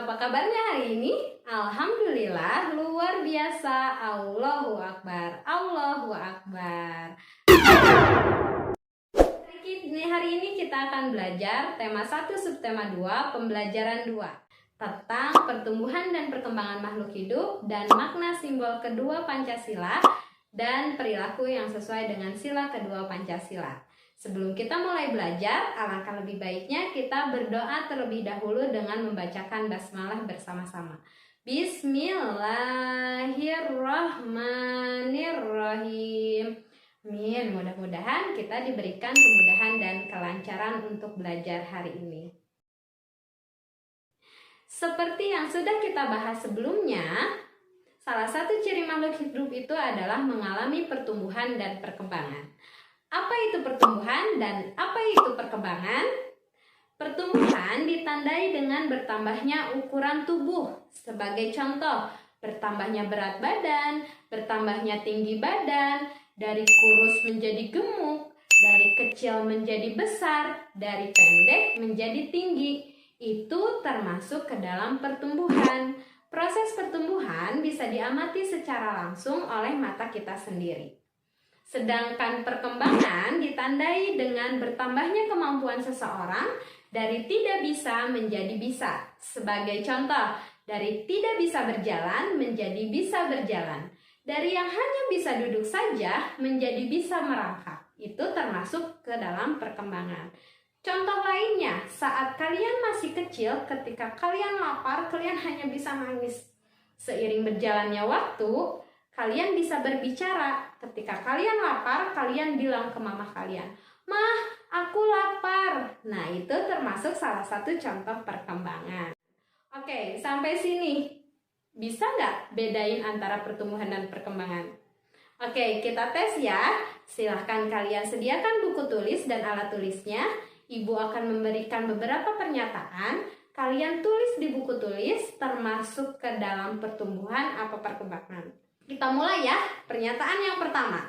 Apa kabarnya hari ini? Alhamdulillah, luar biasa. Allahu Akbar, Allahu Akbar. Hari ini kita akan belajar tema 1 subtema 2, pembelajaran 2 tentang pertumbuhan dan perkembangan makhluk hidup dan makna simbol kedua Pancasila dan perilaku yang sesuai dengan sila kedua Pancasila. Sebelum kita mulai belajar, alangkah lebih baiknya kita berdoa terlebih dahulu dengan membacakan basmalah bersama-sama. Bismillahirrahmanirrahim. Amin. Mudah-mudahan kita diberikan kemudahan dan kelancaran untuk belajar hari ini. Seperti yang sudah kita bahas sebelumnya, salah satu ciri makhluk hidup itu adalah mengalami pertumbuhan dan perkembangan. Apa itu pertumbuhan dan apa itu perkembangan? Pertumbuhan ditandai dengan bertambahnya ukuran tubuh. Sebagai contoh, bertambahnya berat badan, bertambahnya tinggi badan, dari kurus menjadi gemuk, dari kecil menjadi besar, dari pendek menjadi tinggi. Itu termasuk ke dalam pertumbuhan. Proses pertumbuhan bisa diamati secara langsung oleh mata kita sendiri. Sedangkan perkembangan ditandai dengan bertambahnya kemampuan seseorang dari tidak bisa menjadi bisa. Sebagai contoh, dari tidak bisa berjalan menjadi bisa berjalan. Dari yang hanya bisa duduk saja menjadi bisa merangkak. Itu termasuk ke dalam perkembangan. Contoh lainnya, saat kalian masih kecil, ketika kalian lapar, kalian hanya bisa nangis. Seiring berjalannya waktu, kalian bisa berbicara. Ketika kalian lapar, kalian bilang ke mama kalian, "Mah, aku lapar." Nah, itu termasuk salah satu contoh perkembangan. Oke, sampai sini. Bisa nggak bedain antara pertumbuhan dan perkembangan? Oke, kita tes ya. Silahkan kalian sediakan buku tulis dan alat tulisnya. Ibu akan memberikan beberapa pernyataan. Kalian tulis di buku tulis termasuk ke dalam pertumbuhan atau perkembangan. Kita mulai ya, pernyataan yang pertama.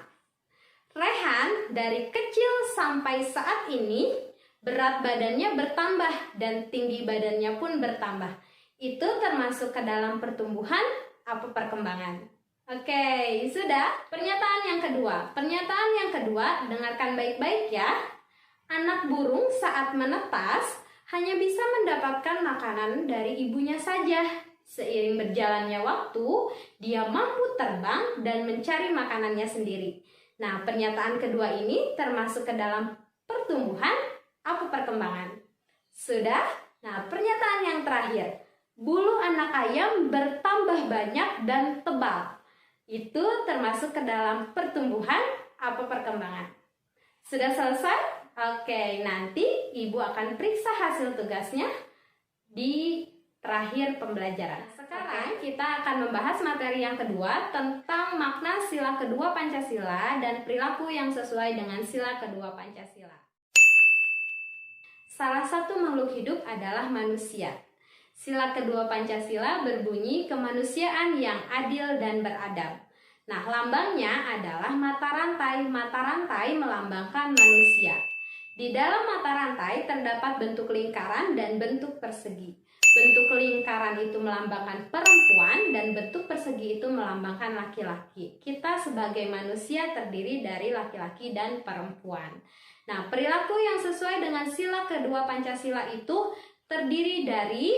Rehan dari kecil sampai saat ini berat badannya bertambah dan tinggi badannya pun bertambah. Itu termasuk ke dalam pertumbuhan atau perkembangan. Oke, sudah. Pernyataan yang kedua. Pernyataan yang kedua, dengarkan baik-baik ya. Anak burung saat menetas hanya bisa mendapatkan makanan dari ibunya saja. Seiring berjalannya waktu, dia mampu terbang dan mencari makanannya sendiri. Nah, pernyataan kedua ini termasuk ke dalam pertumbuhan atau perkembangan. Sudah? Nah, pernyataan yang terakhir. Bulu anak ayam bertambah banyak dan tebal. Itu termasuk ke dalam pertumbuhan atau perkembangan. Sudah selesai? Oke, nanti Ibu akan periksa hasil tugasnya di terakhir pembelajaran. Sekarang kita akan membahas materi yang kedua tentang makna sila kedua Pancasila dan perilaku yang sesuai dengan sila kedua Pancasila. Salah satu makhluk hidup adalah manusia. Sila kedua Pancasila berbunyi kemanusiaan yang adil dan beradab. Nah, lambangnya adalah mata rantai. Mata rantai melambangkan manusia. Di dalam mata rantai terdapat bentuk lingkaran dan bentuk persegi. Bentuk lingkaran itu melambangkan perempuan dan bentuk persegi itu melambangkan laki-laki. Kita sebagai manusia terdiri dari laki-laki dan perempuan. Nah, perilaku yang sesuai dengan sila kedua Pancasila itu terdiri dari,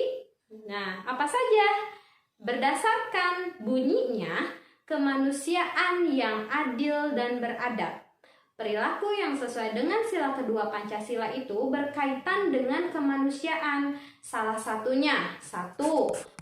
apa saja? Berdasarkan bunyinya, kemanusiaan yang adil dan beradab. Perilaku yang sesuai dengan sila kedua Pancasila itu berkaitan dengan kemanusiaan. Salah satunya, 1.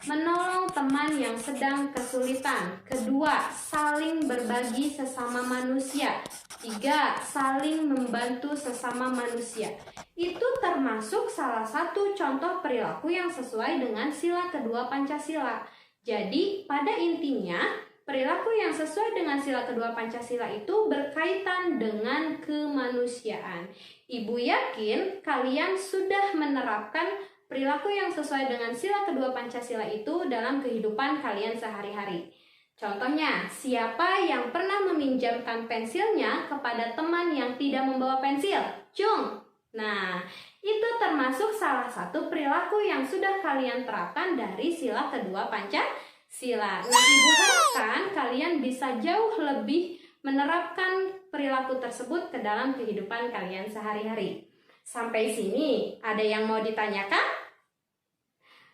Menolong teman yang sedang kesulitan. 2. Saling berbagi sesama manusia. 3. Saling membantu sesama manusia. Itu termasuk salah satu contoh perilaku yang sesuai dengan sila kedua Pancasila. Jadi, pada intinya, perilaku yang sesuai dengan sila kedua Pancasila itu berkaitan dengan kemanusiaan. Ibu yakin kalian sudah menerapkan perilaku yang sesuai dengan sila kedua Pancasila itu dalam kehidupan kalian sehari-hari. Contohnya, siapa yang pernah meminjamkan pensilnya kepada teman yang tidak membawa pensil? Cung! Nah, Itu termasuk salah satu perilaku yang sudah kalian terapkan dari sila kedua Pancasila. Nah, Ibu harapkan kalian bisa jauh lebih menerapkan perilaku tersebut ke dalam kehidupan kalian sehari-hari. Sampai sini, ada yang mau ditanyakan?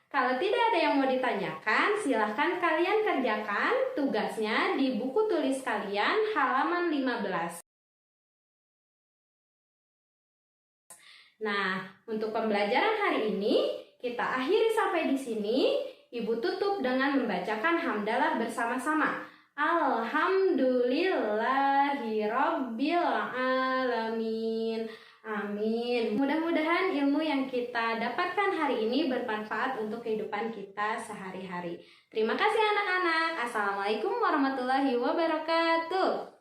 Kalau tidak ada yang mau ditanyakan, silahkan kalian kerjakan tugasnya di buku tulis kalian halaman 15. Nah, untuk pembelajaran hari ini kita akhiri sampai di sini. Ibu tutup dengan membacakan hamdalah bersama-sama. Alhamdulillahirabbil alamin. Amin. Mudah-mudahan ilmu yang kita dapatkan hari ini bermanfaat untuk kehidupan kita sehari-hari. Terima kasih anak-anak. Assalamualaikum warahmatullahi wabarakatuh.